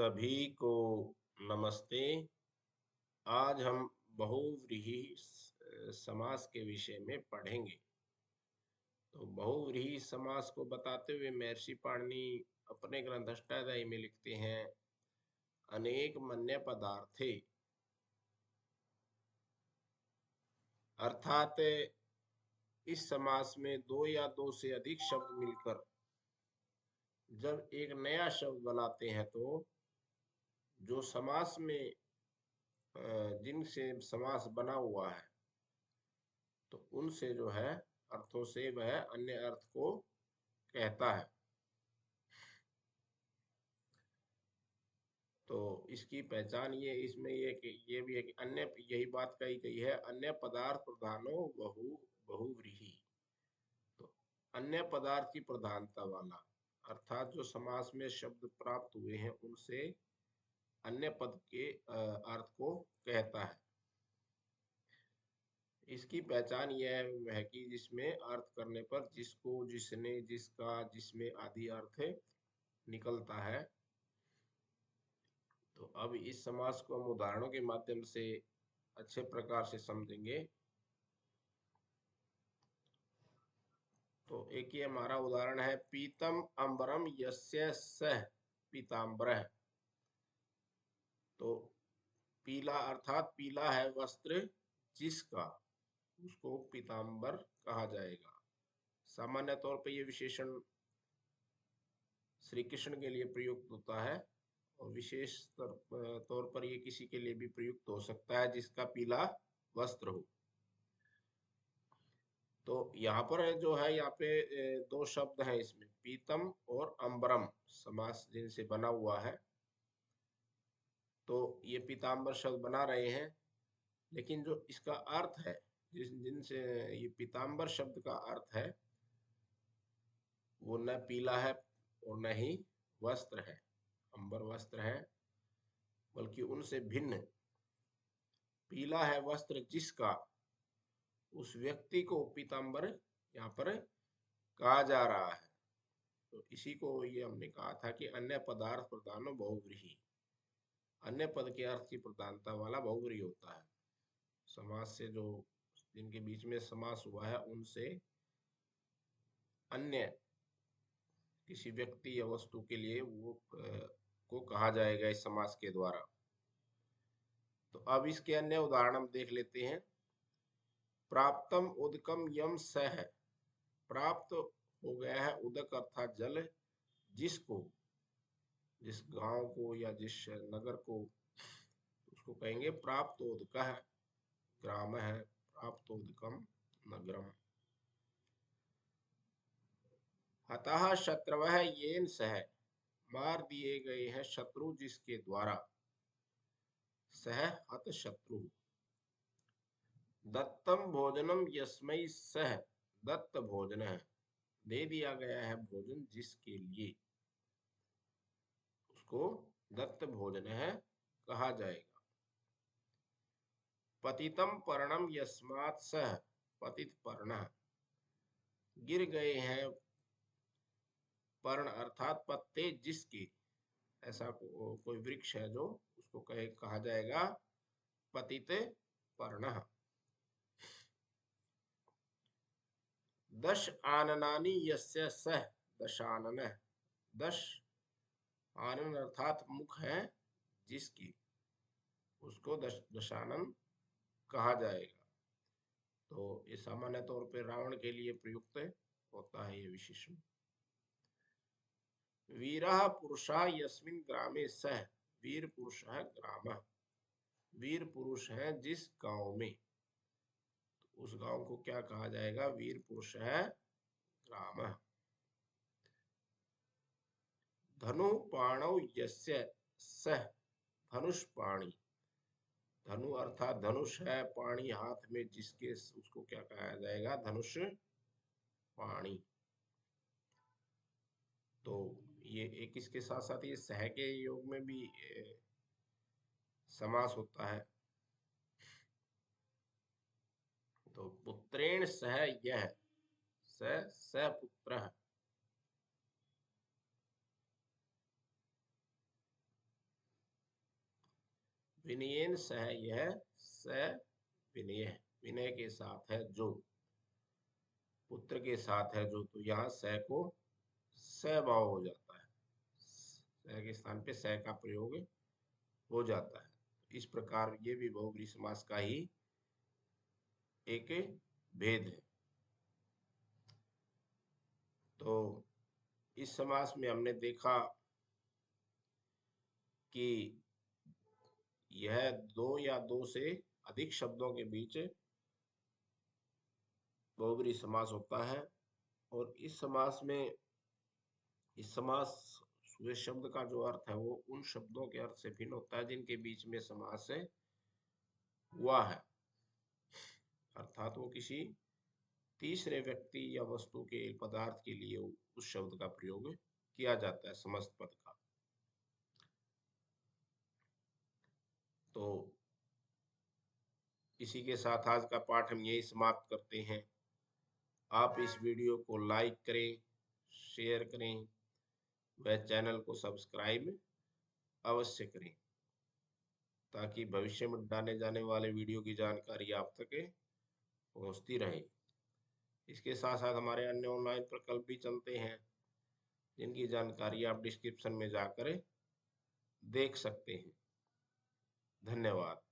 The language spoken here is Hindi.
सभी को नमस्ते। आज हम बहुव्रीहि समास के विषय में पढ़ेंगे। तो बहुव्रीहि समास को बताते हुए महर्षि पाणिनि अपने ग्रंथ अष्टाध्यायी में लिखते हैं, अनेक मन्य पदार्थे, अर्थात इस समास में दो या दो से अधिक शब्द मिलकर जब एक नया शब्द बनाते हैं तो जो समास में जिनसे समास बना हुआ है तो उनसे जो है अर्थों से वह अन्य अर्थ को कहता है। तो इसकी पहचान ये भी है कि अन्य, यही बात कही गई है, अन्य पदार्थ प्रधानो बहुव्रीहि। तो अन्य पदार्थ की प्रधानता वाला, अर्थात जो समास में शब्द प्राप्त हुए हैं उनसे अन्य पद के अर्थ को कहता है। इसकी पहचान यह है कि जिसमें अर्थ करने पर जिसको, जिसने, जिसका, जिसमें आदि अर्थ निकलता है। तो अब इस समास को हम उदाहरणों के माध्यम से अच्छे प्रकार से समझेंगे। तो एक ये हमारा उदाहरण है, पीतम अंबरम यस्य सह पीतांबरः। तो पीला अर्थात पीला है वस्त्र जिसका, उसको पीतांबर कहा जाएगा। सामान्य तौर पर यह विशेषण श्री कृष्ण के लिए प्रयुक्त होता है और विशेष तौर पर यह किसी के लिए भी प्रयुक्त हो सकता है जिसका पीला वस्त्र हो। तो यहाँ पर जो है, यहाँ पे दो शब्द हैं इसमें, पीतम और अंबरम, समास जिनसे बना हुआ है। तो ये पीतांबर शब्द बना रहे हैं, लेकिन जो इसका अर्थ है, जिनसे ये पीतांबर शब्द का अर्थ है, वो न पीला है और न ही वस्त्र है, अंबर वस्त्र है, बल्कि उनसे भिन्न पीला है वस्त्र जिसका, उस व्यक्ति को पीतांबर यहाँ पर कहा जा रहा है। तो इसी को ये हमने कहा था कि अन्य पदार्थ प्रधानो बहुव्रीहि, अन्य पद के अर्थ की प्रधानता वाला बहुव्रीहि होता है। समास से जो, जिनके बीच में समास हुआ है उनसे अन्य किसी व्यक्ति या वस्तु के लिए वो को कहा जाएगा इस समास के द्वारा। तो अब इसके अन्य उदाहरण हम देख लेते हैं। प्राप्तम उदकम यम सह, प्राप्त हो गया है उदक अर्थात जल जिसको, जिस गांव को या जिस नगर को, उसको कहेंगे प्राप्तोदकः। ग्राम है प्राप्तोदकम नगरम। हतः शत्रवः येन सह, मार दिए गए हैं शत्रु जिसके द्वारा, सह हत शत्रु। दत्तम भोजनम यस्मै सह, दत्त भोजन है, दे दिया गया है भोजन जिसके लिए, उसको दत्त भोजन है कहा जाएगा। पतितम पर्णम यस्मात् सह, पतित पर्णः, गिर गए हैं पर्ण अर्थात पत्ते जिसके, ऐसा कोई वृक्ष है जो, उसको कहा जाएगा पतित पर्णः। दश आननानि यस्य सह दशाननः, दश आनन अर्थात मुख है जिसकी, उसको दशानन कहा जाएगा। तो ये सामान्य तौर पर रावण के लिए प्रयुक्त होता है ये विशेषण। वीरः पुरुषः यस्मिन् ग्रामे सह, वीर पुरुष है ग्रामः, वीर पुरुष है जिस गांव में, तो उस गांव को क्या कहा जाएगा, वीर पुरुष है ग्रामः। धनु पाणौ यस्य सह, धनुष पाणी, धनु अर्थात धनुष है, पाणी हाथ में जिसके, उसको क्या कहा जाएगा, धनुष पाणी। तो ये एक, इसके साथ साथ ये सह के योग में भी समास होता है। तो पुत्रेण सह यह, स पुत्र, विनयेन सह, यह स विनय, विनय के साथ है जो, पुत्र के साथ है जो, तो यहाँ स को सहभाव हो जाता है, स के स्थान पे स का प्रयोग हो जाता है। इस प्रकार ये भी बहुब्रीहि समास का ही एक भेद है। तो इस समास में हमने देखा कि यह दो या दो से अधिक शब्दों के बीच बहुब्रीहि समास होता है। और इस समास में, इस समास शब्द का जो अर्थ है वो उन शब्दों के अर्थ से भिन्न होता है जिनके बीच में समास हुआ है, अर्थात वो किसी तीसरे व्यक्ति या वस्तु के पदार्थ के लिए उस शब्द का प्रयोग किया जाता है, समस्त पद का। तो इसी के साथ आज का पाठ हम यही समाप्त करते हैं। आप इस वीडियो को लाइक करें, शेयर करें, वह चैनल को सब्सक्राइब अवश्य करें, ताकि भविष्य में डाले जाने वाले वीडियो की जानकारी आप तक पहुंचती रहे। इसके साथ साथ हमारे अन्य ऑनलाइन प्रकल्प भी चलते हैं, जिनकी जानकारी आप डिस्क्रिप्शन में जाकर देख सकते हैं। धन्यवाद।